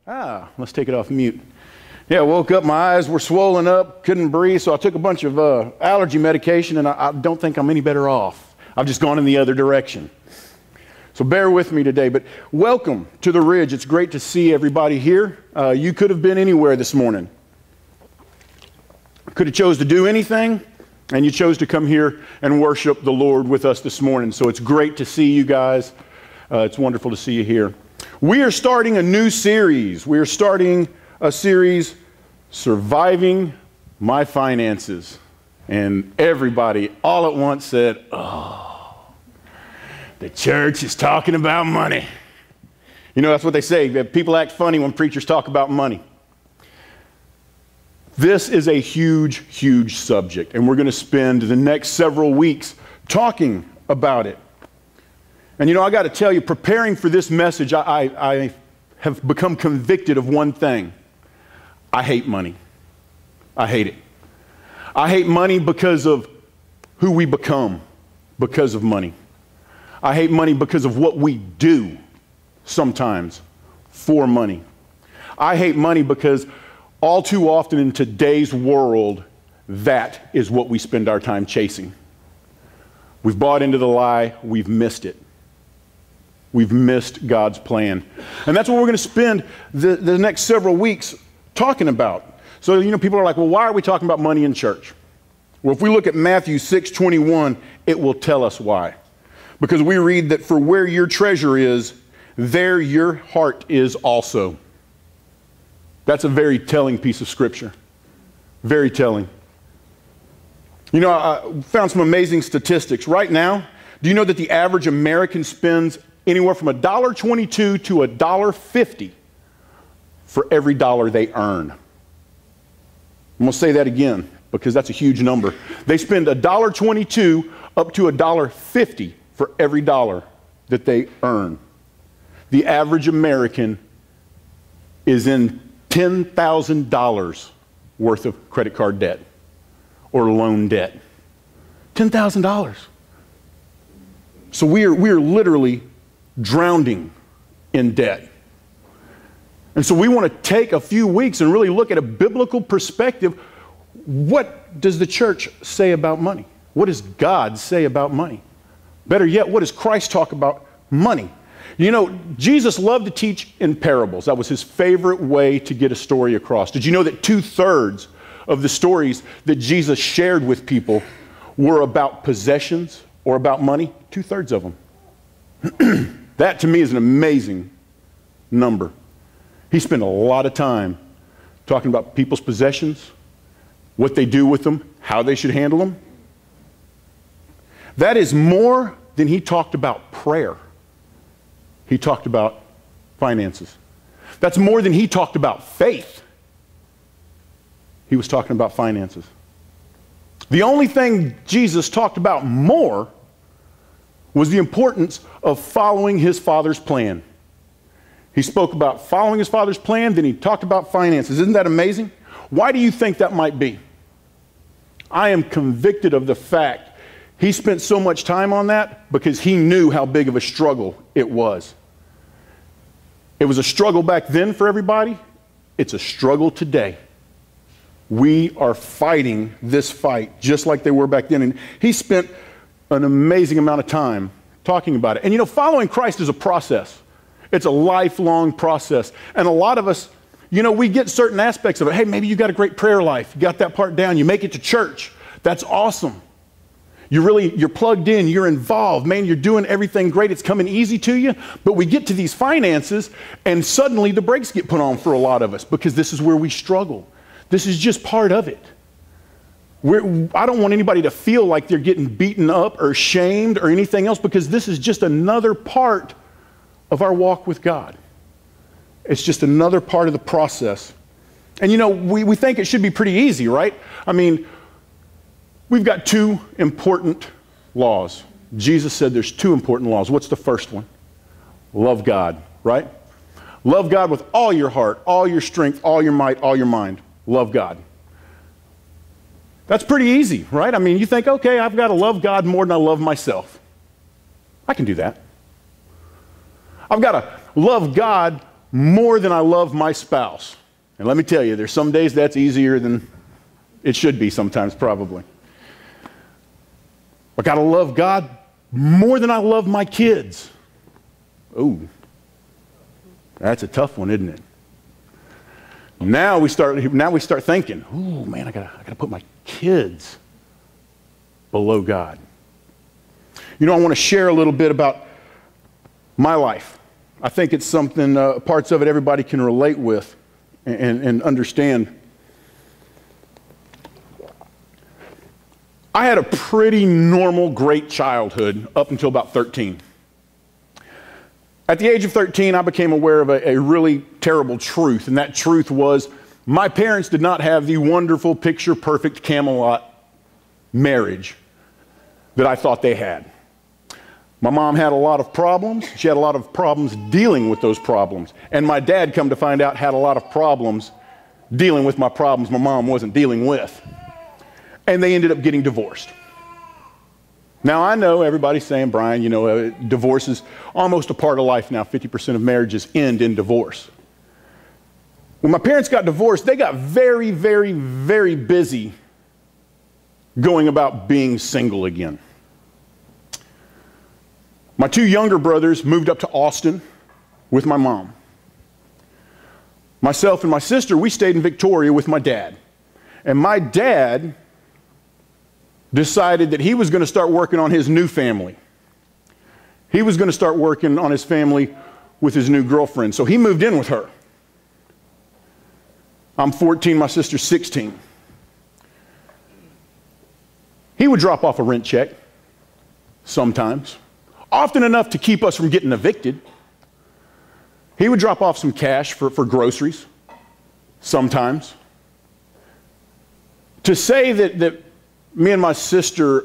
Let's take it off mute. Yeah, woke up, my eyes were swollen up, couldn't breathe, so I took a bunch of allergy medication, and I don't think I'm any better off. I've just gone in the other direction. So bear with me today, but welcome to the Ridge. It's great to see everybody here. You could have been anywhere this morning. Could have chose to do anything, and you chose to come here and worship the Lord with us this morning. So it's great to see you guys. It's wonderful to see you here. We are starting a new series. We are starting a series, Surviving My Finances. And everybody all at once said, oh, the church is talking about money. You know, that's what they say. That people act funny when preachers talk about money. This is a huge, huge subject, and we're going to spend the next several weeks talking about it. And you know, I got to tell you, preparing for this message, I have become convicted of one thing. I hate money. I hate it. I hate money because of who we become because of money. I hate money because of what we do sometimes for money. I hate money because all too often in today's world, that is what we spend our time chasing. We've bought into the lie, we've missed it. We've missed God's plan. And that's what we're going to spend the next several weeks talking about. So, you know, people are like, well, why are we talking about money in church? Well, if we look at Matthew 6:21, it will tell us why. Because we read that for where your treasure is, there your heart is also. That's a very telling piece of scripture. Very telling. You know, I found some amazing statistics. Right now, do you know that the average American spends anywhere from $1.22 to $1.50 for every dollar they earn? I'm going to say that again because that's a huge number. They spend $1.22 up to $1.50 for every dollar that they earn. The average American is in $10,000 worth of credit card debt or loan debt. $10,000. So we are literally drowning in debt. And so we want to take a few weeks and really look at a biblical perspective. What does the church say about money? What does God say about money? Better yet, what does Christ talk about money? You know, Jesus loved to teach in parables. That was his favorite way to get a story across. Did you know that 2/3 of the stories that Jesus shared with people were about possessions or about money? 2/3 of them. That to me is an amazing number. He spent a lot of time talking about people's possessions, what they do with them, how they should handle them. That is more than he talked about prayer. He talked about finances. That's more than he talked about faith. He was talking about finances. The only thing Jesus talked about more was the importance of following his Father's plan. He spoke about following his Father's plan, then he talked about finances. Isn't that amazing? Why do you think that might be? I am convicted of the fact he spent so much time on that because he knew how big of a struggle it was. It was a struggle back then for everybody. It's a struggle today. We are fighting this fight just like they were back then. And he spent an amazing amount of time talking about it. And you know, following Christ is a process. It's a lifelong process. And a lot of us, you know, we get certain aspects of it. Hey, maybe you got a great prayer life. You got that part down. You make it to church. That's awesome. You're plugged in. You're involved. Man, you're doing everything great. It's coming easy to you. But we get to these finances and suddenly the brakes get put on for a lot of us because this is where we struggle. This is just part of it. I don't want anybody to feel like they're getting beaten up or shamed or anything else because this is just another part of our walk with God. It's just another part of the process. And you know, we think it should be pretty easy, right? I mean, we've got two important laws. Jesus said there's two important laws. What's the first one? Love God, right? Love God with all your heart, all your strength, all your might, all your mind. Love God. That's pretty easy, right? I mean, you think, okay, I've got to love God more than I love myself. I can do that. I've got to love God more than I love my spouse. And let me tell you, there's some days that's easier than it should be sometimes, probably. I got to love God more than I love my kids. Ooh, that's a tough one, isn't it? Now we start thinking, ooh, man, I gotta put my kids below God. You know, I want to share a little bit about my life. I think it's something, parts of it everybody can relate with and understand. I had a pretty normal, great childhood up until about 13. At the age of 13, I became aware of a really terrible truth, and that truth was my parents did not have the wonderful, picture-perfect Camelot marriage that I thought they had. My mom had a lot of problems. She had a lot of problems dealing with those problems. And my dad, come to find out, had a lot of problems dealing with my problems my mom wasn't dealing with. And they ended up getting divorced. Now, I know everybody's saying, Brian, you know, divorce is almost a part of life now. 50% of marriages end in divorce. When my parents got divorced, they got very, very, very busy going about being single again. My two younger brothers moved up to Austin with my mom. Myself and my sister, we stayed in Victoria with my dad. And my dad decided that he was going to start working on his new family. He was going to start working on his family with his new girlfriend. So he moved in with her. I'm 14, my sister's 16. He would drop off a rent check sometimes, often enough to keep us from getting evicted. He would drop off some cash for groceries sometimes. To say that me and my sister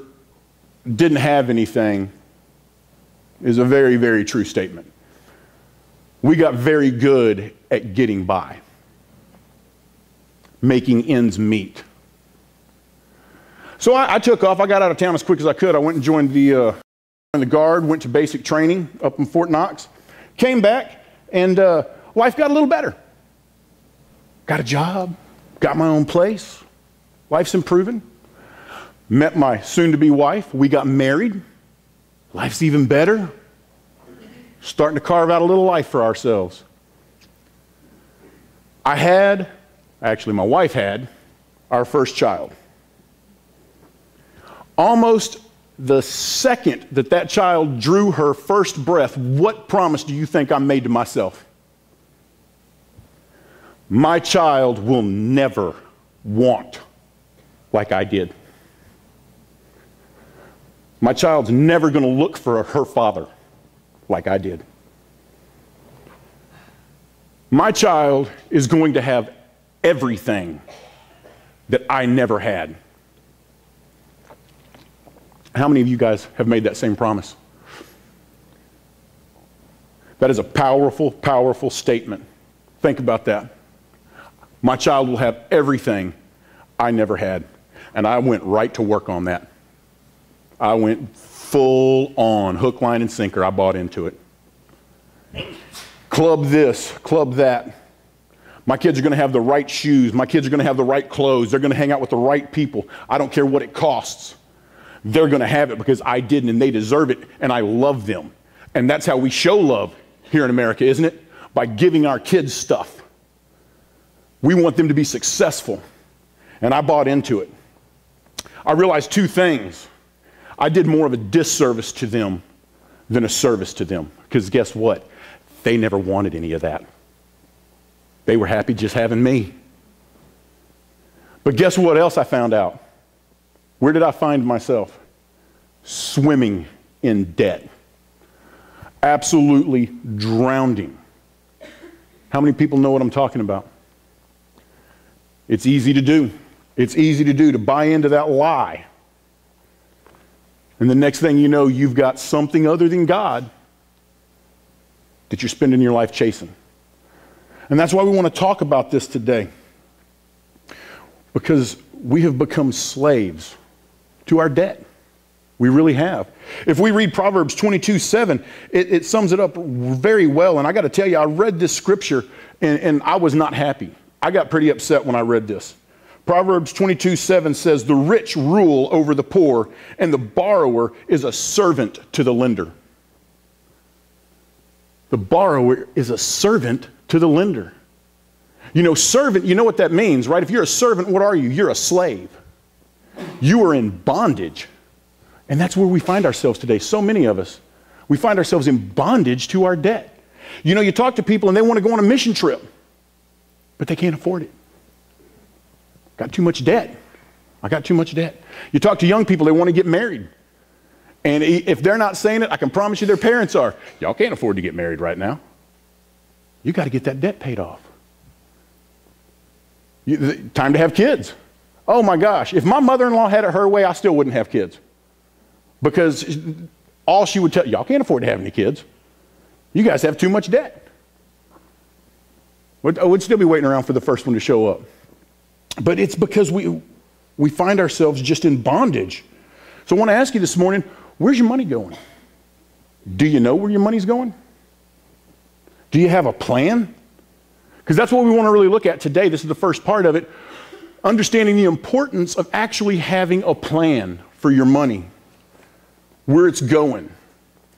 didn't have anything is a very, very true statement. We got very good at getting by, making ends meet. So I took off. I got out of town as quick as I could. I went and joined the Guard, went to basic training up in Fort Knox, came back, and life got a little better. Got a job, got my own place. Life's improving. Met my soon-to-be wife. We got married. Life's even better. Starting to carve out a little life for ourselves. My wife had our first child. Almost the second that child drew her first breath, what promise do you think I made to myself? My child will never want like I did. My child's never going to look for her father like I did. My child is going to have everything that I never had. How many of you guys have made that same promise? That is a powerful, powerful statement. Think about that. My child will have everything I never had. And I went right to work on that. I went full on, hook, line, and sinker. I bought into it. Club this, club that. My kids are going to have the right shoes. My kids are going to have the right clothes. They're going to hang out with the right people. I don't care what it costs. They're going to have it because I didn't, and they deserve it, and I love them. And that's how we show love here in America, isn't it? By giving our kids stuff. We want them to be successful. And I bought into it. I realized two things. I did more of a disservice to them than a service to them. Because guess what? They never wanted any of that. They were happy just having me. But guess what else I found out? Where did I find myself? Swimming in debt. Absolutely drowning. How many people know what I'm talking about? It's easy to do. It's easy to do, to buy into that lie. And the next thing you know, you've got something other than God that you're spending your life chasing. And that's why we want to talk about this today. Because we have become slaves to our debt. We really have. If we read Proverbs 22:7, it sums it up very well. And I got to tell you, I read this scripture and I was not happy. I got pretty upset when I read this. Proverbs 22:7 says, the rich rule over the poor, and the borrower is a servant to the lender. The borrower is a servant to the lender. You know, servant, you know what that means, right? If you're a servant, what are you? You're a slave. You are in bondage. And that's where we find ourselves today. So many of us, we find ourselves in bondage to our debt. You know, you talk to people and they want to go on a mission trip, but they can't afford it. Got too much debt. I got too much debt. You talk to young people, they want to get married. And if they're not saying it, I can promise you their parents are. Y'all can't afford to get married right now. You got to get that debt paid off. Time to have kids. Oh my gosh, if my mother-in-law had it her way, I still wouldn't have kids. Because all she would tell, y'all can't afford to have any kids. You guys have too much debt. We'd still be waiting around for the first one to show up. But it's because we find ourselves just in bondage. So I want to ask you this morning, where's your money going? Do you know where your money's going? Do you have a plan? Because that's what we want to really look at today. This is the first part of it. Understanding the importance of actually having a plan for your money, where it's going.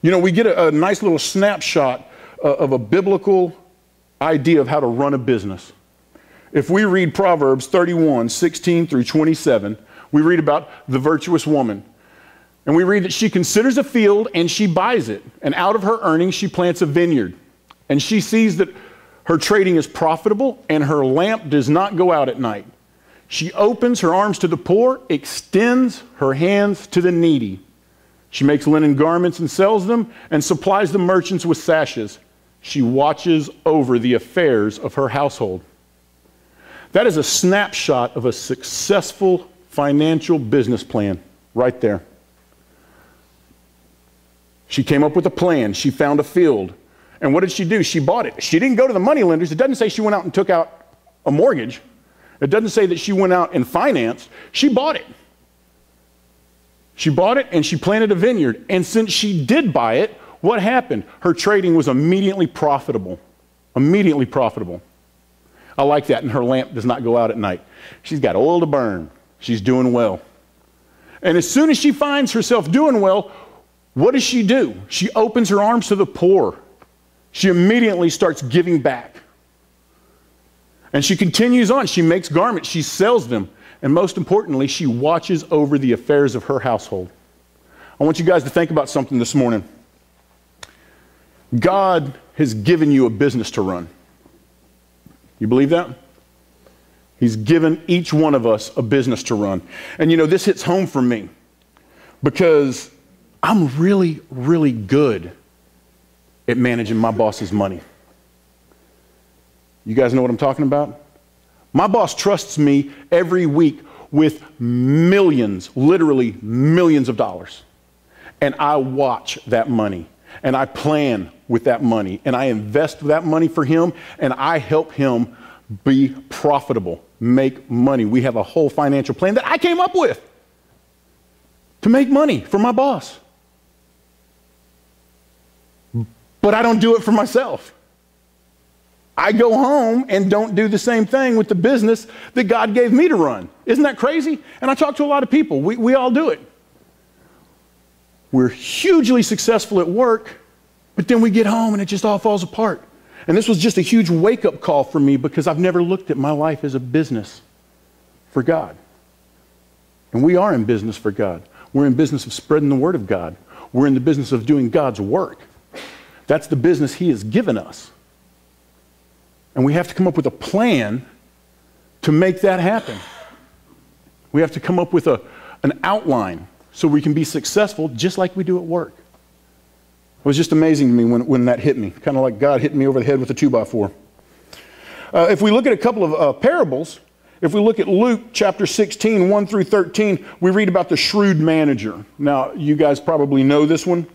You know, we get a nice little snapshot of a biblical idea of how to run a business. If we read Proverbs 31:16 through 27, we read about the virtuous woman. And we read that she considers a field and she buys it. And out of her earnings, she plants a vineyard. And she sees that her trading is profitable and her lamp does not go out at night. She opens her arms to the poor, extends her hands to the needy. She makes linen garments and sells them and supplies the merchants with sashes. She watches over the affairs of her household. That is a snapshot of a successful financial business plan right there. She came up with a plan. She found a field. And what did she do? She bought it. She didn't go to the money lenders. It doesn't say she went out and took out a mortgage. It doesn't say that she went out and financed. She bought it. She bought it and she planted a vineyard. And since she did buy it, what happened? Her trading was immediately profitable. Immediately profitable. I like that. And her lamp does not go out at night. She's got oil to burn. She's doing well. And as soon as she finds herself doing well, what does she do? She opens her arms to the poor. She immediately starts giving back. And she continues on. She makes garments. She sells them. And most importantly, she watches over the affairs of her household. I want you guys to think about something this morning. God has given you a business to run. You believe that? He's given each one of us a business to run. And you know, this hits home for me because I'm really, really good at managing my boss's money. You guys know what I'm talking about? My boss trusts me every week with millions, literally millions of dollars. And I watch that money. And I plan with that money. And I invest that money for him. And I help him be profitable, make money. We have a whole financial plan that I came up with to make money for my boss. But I don't do it for myself. I go home and don't do the same thing with the business that God gave me to run. Isn't that crazy? And I talk to a lot of people. We all do it. We're hugely successful at work, but then we get home and it just all falls apart. And this was just a huge wake-up call for me because I've never looked at my life as a business for God. And we are in business for God. We're in business of spreading the word of God. We're in the business of doing God's work. That's the business he has given us. And we have to come up with a plan to make that happen. We have to come up with an outline so we can be successful just like we do at work. It was just amazing to me when that hit me, kind of like God hitting me over the head with a 2x4. If we look at a couple of parables, if we look at Luke chapter 16, 1 through 13, we read about the shrewd manager. Now, you guys probably know this one.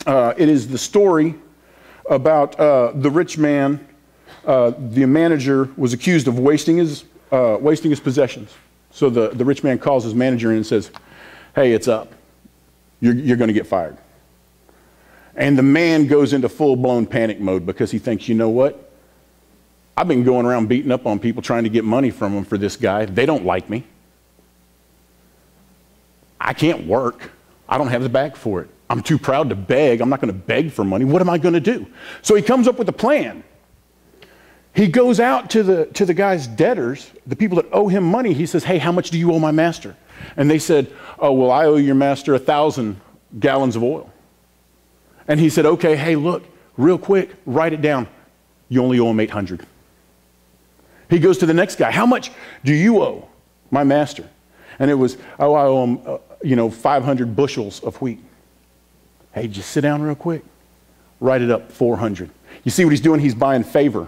It is the story about the rich man. The manager was accused of wasting his possessions. So the rich man calls his manager in and says, hey, it's up. you're going to get fired. And the man goes into full-blown panic mode because he thinks, you know what? I've been going around beating up on people trying to get money from them for this guy. They don't like me. I can't work. I don't have the bag for it. I'm too proud to beg. I'm not going to beg for money. What am I going to do? So he comes up with a plan. He goes out to the guy's debtors, the people that owe him money. He says, hey, how much do you owe my master? And they said, oh, well, I owe your master 1,000 gallons of oil. And he said, okay, hey, look, real quick, write it down. You only owe him 800. He goes to the next guy. How much do you owe my master? And it was, oh, I owe him, 500 bushels of wheat. Hey, just sit down real quick. Write it up, 400. You see what he's doing? He's buying favor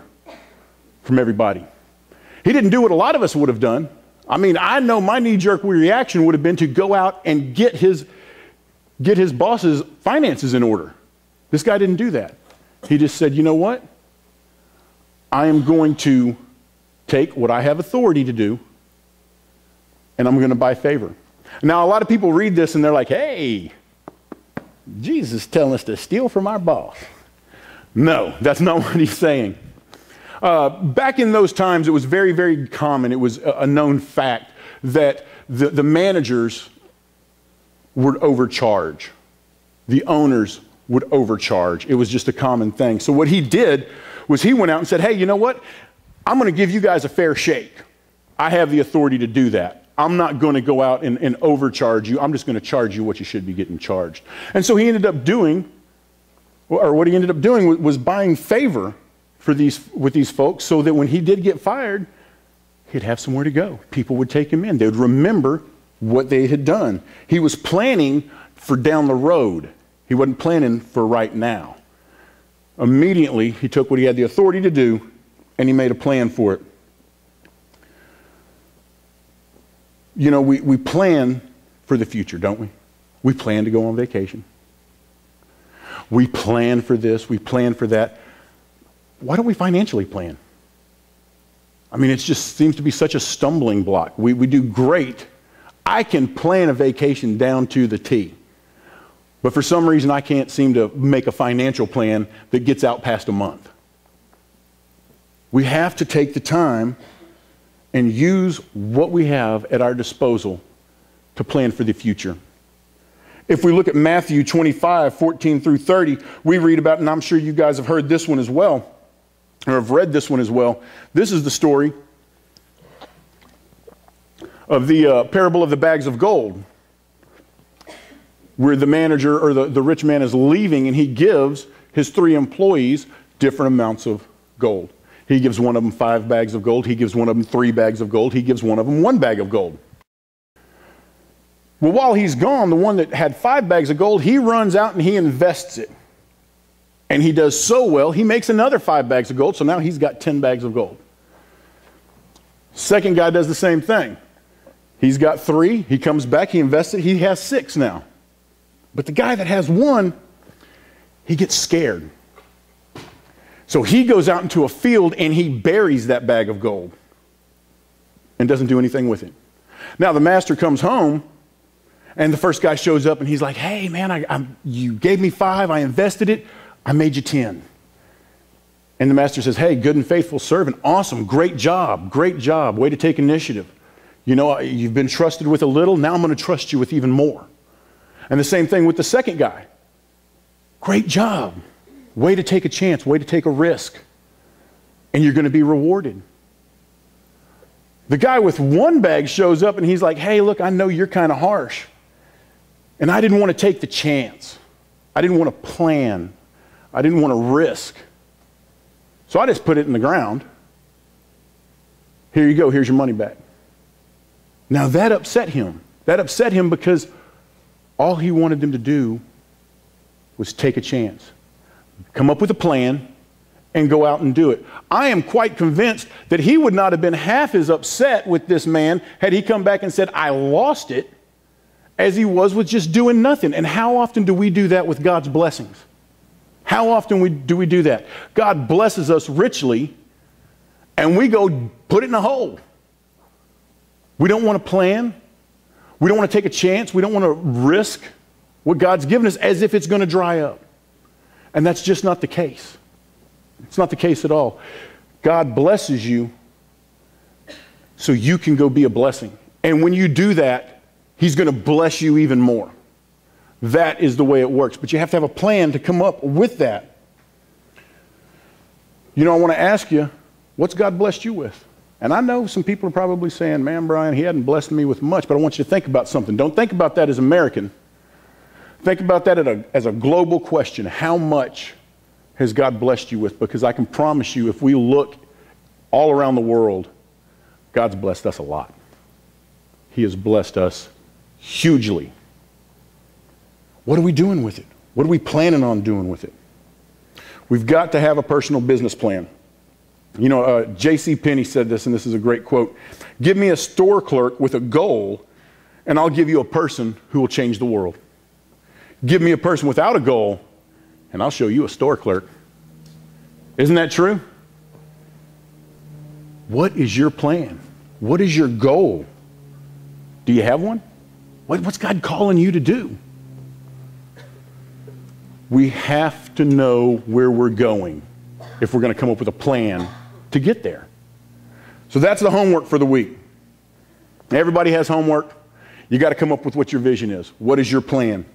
from everybody. He didn't do what a lot of us would have done. I mean, I know my knee-jerk reaction would have been to go out and get his boss's finances in order. This guy didn't do that. He just said, you know what? I am going to take what I have authority to do, and I'm going to buy favor. Now, a lot of people read this, and they're like, hey, Jesus is telling us to steal from our boss. No, that's not what he's saying. Back in those times, it was very, very common. It was a known fact that the managers would overcharge. The owners would overcharge. It was just a common thing. So what he did was he went out and said, hey, you know what? I'm going to give you guys a fair shake. I have the authority to do that. I'm not going to go out and overcharge you. I'm just going to charge you what you should be getting charged. And so he ended up doing, or what he ended up doing was buying favor with these folks so that when he did get fired, he'd have somewhere to go. People would take him in. They would remember what they had done. He was planning for down the road. He wasn't planning for right now. Immediately, he took what he had the authority to do, and he made a plan for it. You know, we plan for the future, don't we? We plan to go on vacation. We plan for this. We plan for that. Why don't we financially plan? I mean, it just seems to be such a stumbling block. We do great. I can plan a vacation down to the T. But for some reason, I can't seem to make a financial plan that gets out past a month. We have to take the time and use what we have at our disposal to plan for the future. If we look at Matthew 25, 14 through 30, we read about, and I'm sure you guys have heard this one as well, or have read this one as well. This is the story of the parable of the bags of gold, where the manager or the rich man is leaving and he gives his 3 employees different amounts of gold. He gives one of them 5 bags of gold. He gives one of them 3 bags of gold. He gives one of them 1 bag of gold. Well, while he's gone, the one that had 5 bags of gold, he runs out and he invests it. And he does so well, he makes another 5 bags of gold, so now he's got 10 bags of gold. Second guy does the same thing. He's got 3, he comes back, he invests it, he has 6 now. But the guy that has 1, he gets scared. So he goes out into a field and he buries that bag of gold and doesn't do anything with it. Now the master comes home and the first guy shows up and he's like, hey man, you gave me 5, I invested it, I made you 10. And the master says, hey, good and faithful servant, awesome, great job, way to take initiative. You know, you've been trusted with a little, now I'm going to trust you with even more. And the same thing with the second guy. Great job. Way to take a chance, way to take a risk. And you're going to be rewarded. The guy with 1 bag shows up and he's like, hey, look, I know you're kind of harsh. And I didn't want to take the chance. I didn't want to plan. I didn't want to risk. So I just put it in the ground. Here you go, here's your money back. Now that upset him. That upset him because all he wanted them to do was take a chance, come up with a plan, and go out and do it. I am quite convinced that he would not have been half as upset with this man had he come back and said, I lost it, as he was with just doing nothing. And how often do we do that with God's blessings? How often do we do that? God blesses us richly, and we go put it in a hole. We don't want to plan. We don't want to take a chance. We don't want to risk. what God's given us as if it's going to dry up. And that's just not the case. It's not the case at all. God blesses you so you can go be a blessing. And when you do that, he's going to bless you even more. That is the way it works. But you have to have a plan to come up with that. You know, I want to ask you, what's God blessed you with? And I know some people are probably saying, man, Brian, he hadn't blessed me with much, but I want you to think about something. Don't think about that as American. Think about that as a global question. How much has God blessed you with? Because I can promise you, if we look all around the world, God's blessed us a lot. He has blessed us hugely. What are we doing with it? What are we planning on doing with it? We've got to have a personal business plan. You know, J.C. Penney said this, and this is a great quote. Give me a store clerk with a goal, and I'll give you a person who will change the world. Give me a person without a goal, and I'll show you a store clerk. Isn't that true? What is your plan? What is your goal? Do you have one? What's God calling you to do? We have to know where we're going if we're going to come up with a plan to get there. So that's the homework for the week. Everybody has homework. You got to come up with what your vision is. What is your plan?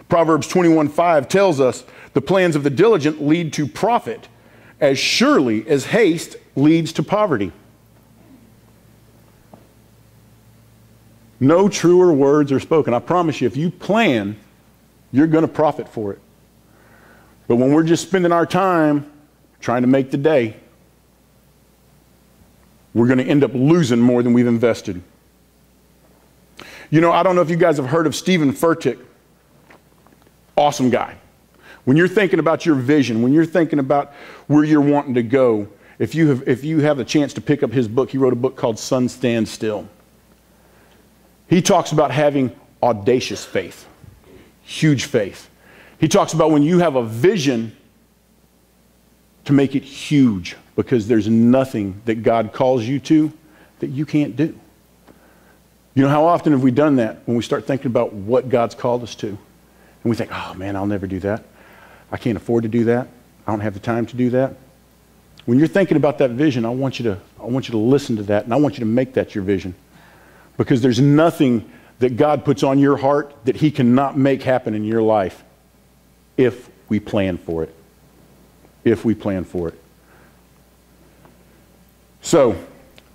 Proverbs 21:5 tells us the plans of the diligent lead to profit as surely as haste leads to poverty. No truer words are spoken. I promise you, if you plan, you're going to profit for it. But when we're just spending our time trying to make the day, we're going to end up losing more than we've invested. You know, I don't know if you guys have heard of Stephen Furtick. Awesome guy. When you're thinking about your vision, when you're thinking about where you're wanting to go, if you have the chance to pick up his book, he wrote a book called Sun Stand Still. He talks about having audacious faith, huge faith. He talks about when you have a vision to make it huge, because there's nothing that God calls you to that you can't do. You know, how often have we done that when we start thinking about what God's called us to? And we think, oh man, I'll never do that. I can't afford to do that. I don't have the time to do that. When you're thinking about that vision, I want you to listen to that, and I want you to make that your vision. Because there's nothing that God puts on your heart that he cannot make happen in your life if we plan for it. If we plan for it. So,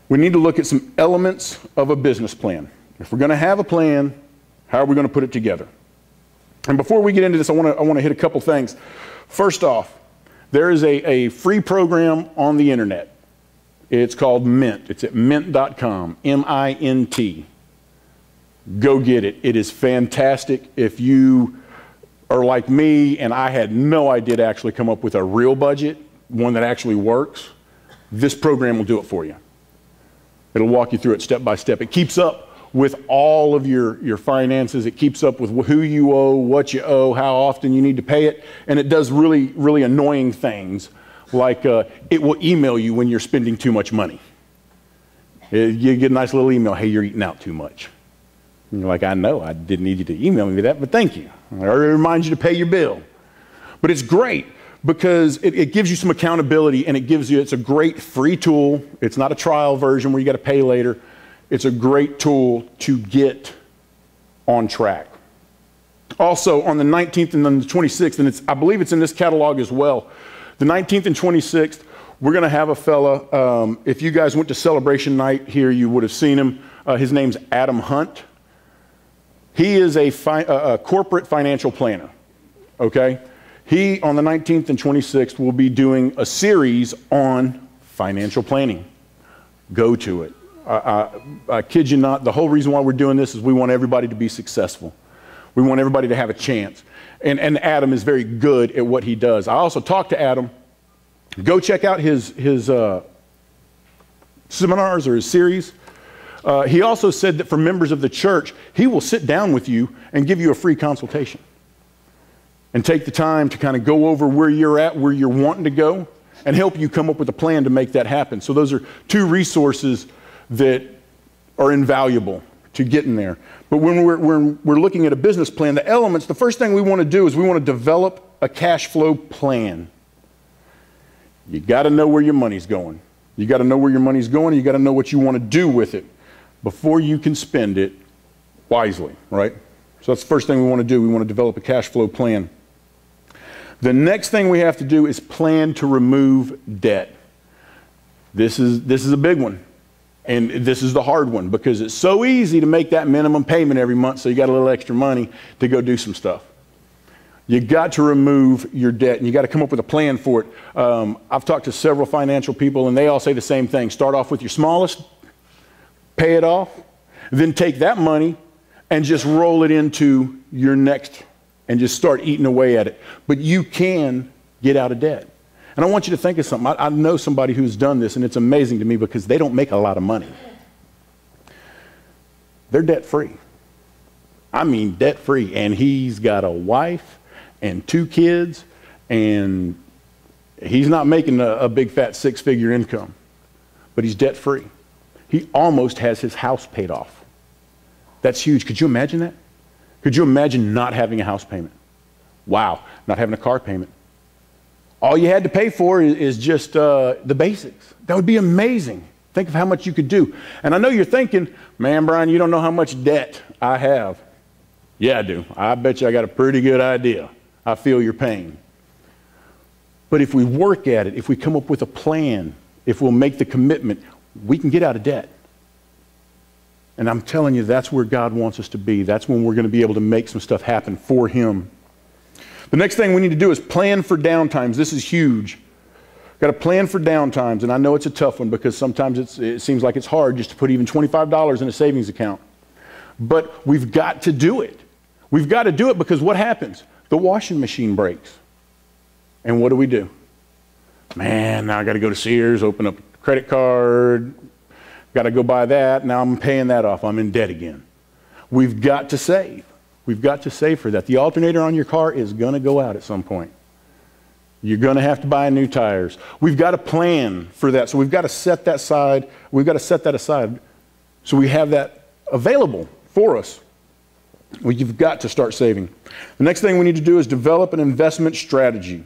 we need to look at some elements of a business plan. If we're going to have a plan, how are we going to put it together? And before we get into this, I want to hit a couple things. First off, there is a free program on the internet. It's called Mint. It's at mint.com, M-I-N-T. Go get it. It is fantastic. If you are like me and I had no idea to actually come up with a real budget, one that actually works, this program will do it for you. It'll walk you through it step by step. It keeps up with all of your finances. It keeps up with who you owe, what you owe, how often you need to pay it, and it does really, really annoying things. Like it will email you when you're spending too much money. You get a nice little email, hey, you're eating out too much. And you're like, I know, I didn't need you to email me that, but thank you. Or it reminds you to pay your bill. But it's great because it gives you some accountability, and it's a great free tool. It's not a trial version where you got to pay later. It's a great tool to get on track. Also, on the 19th and then the 26th, and I believe it's in this catalog as well, the 19th and 26th, we're going to have a fella. If you guys went to Celebration Night here, you would have seen him. His name's Adam Hunt. He is a corporate financial planner, okay? He, on the 19th and 26th, will be doing a series on financial planning. Go to it. I kid you not, the whole reason why we're doing this is we want everybody to be successful. We want everybody to have a chance. And Adam is very good at what he does. I also talked to Adam. Go check out his seminars or his series. He also said that for members of the church, he will sit down with you and give you a free consultation. And take the time to kind of go over where you're at, where you're wanting to go, and help you come up with a plan to make that happen. So those are two resources that are invaluable to getting there. But when we're looking at a business plan, the elements, the first thing we want to do is we want to develop a cash flow plan. You got to know where your money's going. You got to know where your money's going, and you got to know what you want to do with it before you can spend it wisely, right? So that's the first thing we want to do. We want to develop a cash flow plan. The next thing we have to do is plan to remove debt. This is a big one. And this is the hard one because it's so easy to make that minimum payment every month so you got a little extra money to go do some stuff. You got to remove your debt, and you got to come up with a plan for it. I've talked to several financial people, and they all say the same thing. Start off with your smallest, pay it off, then take that money and just roll it into your next and just start eating away at it. But you can get out of debt. And I want you to think of something. I know somebody who's done this, and it's amazing to me because they don't make a lot of money. They're debt-free. I mean debt-free. And he's got a wife and 2 kids, and he's not making a big fat 6-figure income, but he's debt-free. He almost has his house paid off. That's huge. Could you imagine that? Could you imagine not having a house payment? Wow, not having a car payment. All you had to pay for is just the basics. That would be amazing. Think of how much you could do. And I know you're thinking, man, Brian, you don't know how much debt I have. Yeah, I do. I bet you I got a pretty good idea. I feel your pain. But if we work at it, if we come up with a plan, if we'll make the commitment, we can get out of debt. And I'm telling you, that's where God wants us to be. That's when we're going to be able to make some stuff happen for Him. The next thing we need to do is plan for downtimes. This is huge. Got to plan for downtimes, and I know it's a tough one because sometimes it seems like it's hard just to put even $25 in a savings account. But we've got to do it. We've got to do it because what happens? The washing machine breaks. And what do? Man, now I got to go to Sears, open up a credit card, got to go buy that. Now I'm paying that off. I'm in debt again. We've got to save. We've got to save for that. The alternator on your car is going to go out at some point. You're going to have to buy new tires. We've got to plan for that. So we've got to set that aside. We've got to set that aside so we have that available for us. Well, you've got to start saving. The next thing we need to do is develop an investment strategy.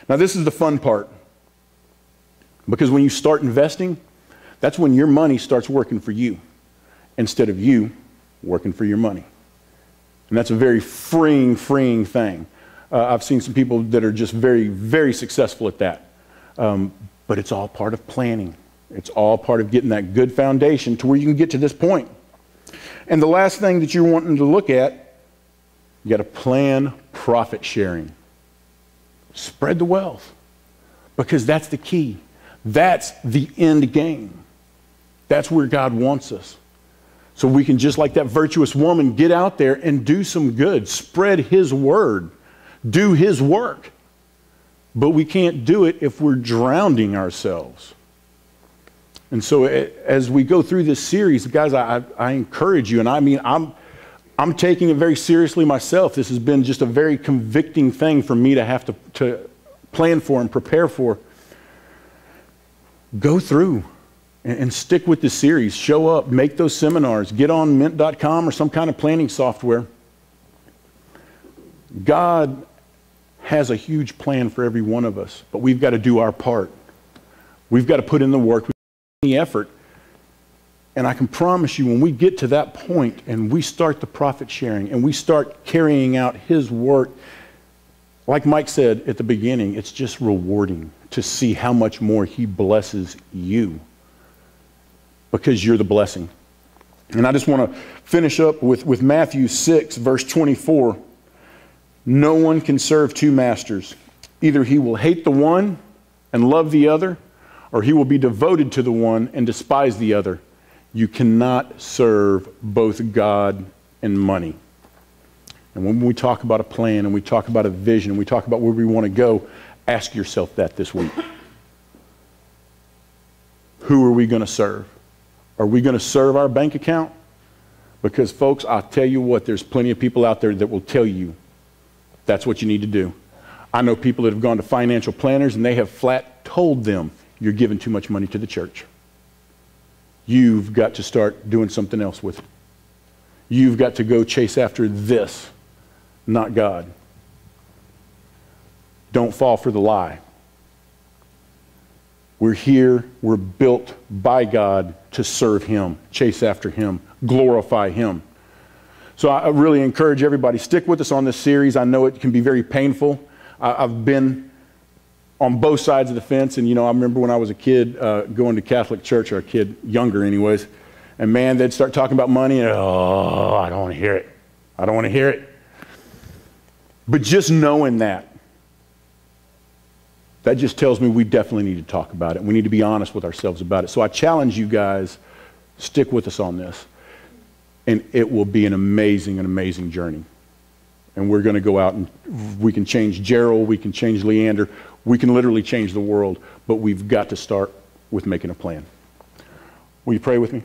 Now, this is the fun part. Because when you start investing, that's when your money starts working for you instead of you working for your money. And that's a very freeing thing. I've seen some people that are just very, very successful at that. But it's all part of planning. It's all part of getting that good foundation to where you can get to this point. And the last thing that you're wanting to look at, you got to plan profit sharing. Spread the wealth. Because that's the key. That's the end game. That's where God wants us. So we can, just like that virtuous woman, get out there and do some good. Spread His word. Do His work. But we can't do it if we're drowning ourselves. And so as we go through this series, guys, I encourage you, and I mean, I'm taking it very seriously myself. This has been just a very convicting thing for me to have to plan for and prepare for. Go through and stick with the series. Show up, make those seminars, get on mint.com or some kind of planning software. God has a huge plan for every one of us, but we've got to do our part. We've got to put in the work, the effort. And I can promise you, when we get to that point and we start the profit sharing and we start carrying out His work, like Mike said at the beginning, it's just rewarding to see how much more He blesses you because you're the blessing. And I just want to finish up with Matthew 6, verse 24. No one can serve 2 masters. Either he will hate the one and love the other, or he will be devoted to the one and despise the other. You cannot serve both God and money. And when we talk about a plan and we talk about a vision and we talk about where we want to go, ask yourself that this week. Who are we going to serve? Are we going to serve our bank account? Because, folks, I'll tell you what, there's plenty of people out there that will tell you that's what you need to do. I know people that have gone to financial planners and they have flat told them, you're giving too much money to the church. You've got to start doing something else with it. You've got to go chase after this, not God. Don't fall for the lie. We're here, we're built by God to serve Him, chase after Him, glorify Him. So I really encourage everybody, stick with us on this series. I know it can be very painful. I've been on both sides of the fence, and I remember when I was a kid going to Catholic church, or a kid, younger anyways, and man, they'd start talking about money, and I don't want to hear it. I don't want to hear it. But just knowing that just tells me we definitely need to talk about it. We need to be honest with ourselves about it. So I challenge you guys, stick with us on this. And it will be an amazing journey. And we're going to go out and we can change Gerald, we can change Leander, we can literally change the world, but we've got to start with making a plan. Will you pray with me?